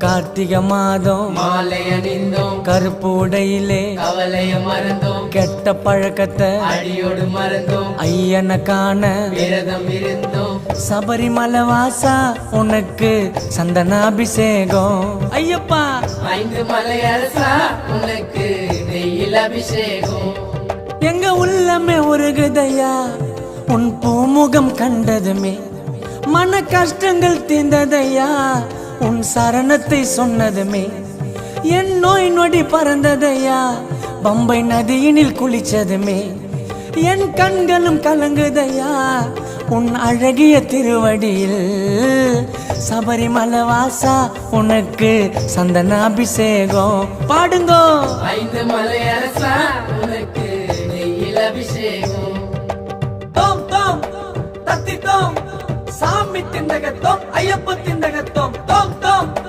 கார்த்திகை மாதம் மாலை அணிந்தோம், கருப்பு உடையிலே கவலைய மறந்தோம், கெட்ட பழக்கத்தை அடியோடு மறந்தோம், ஐயனை காண விரதம் இருந்தோம். சபரிமலை வாசா உனக்கு சந்தனாபிஷேகம். ஐயப்பா 5 மலை அரசா உனக்கு நெய்யில் அபிஷேகம். எங்க உள்ளமே உருகுதையா உன் பூமுகம் கண்டதுமே, மன கஷ்டங்கள் தீர்ந்ததையா உன் சரணத்தை சொன்னதுமே, என் நோய் நொடி பறந்ததையா பம்பை நதியினில் குளிச்சதுமே, என் கண்களும் கலங்குதையா உன் அழகிய திருவடியில். சபரிமலை வாசா உனக்கு சந்தனாபிஷேகம். பாடுங்கோ 5 மலை அரசா உனக்கு நெய்யில் அபிஷேகம். தோம் தோம் தத்தி தோம் சாமி திண்டகத்தோம் ஐயப்ப திண்டகத்தோம்.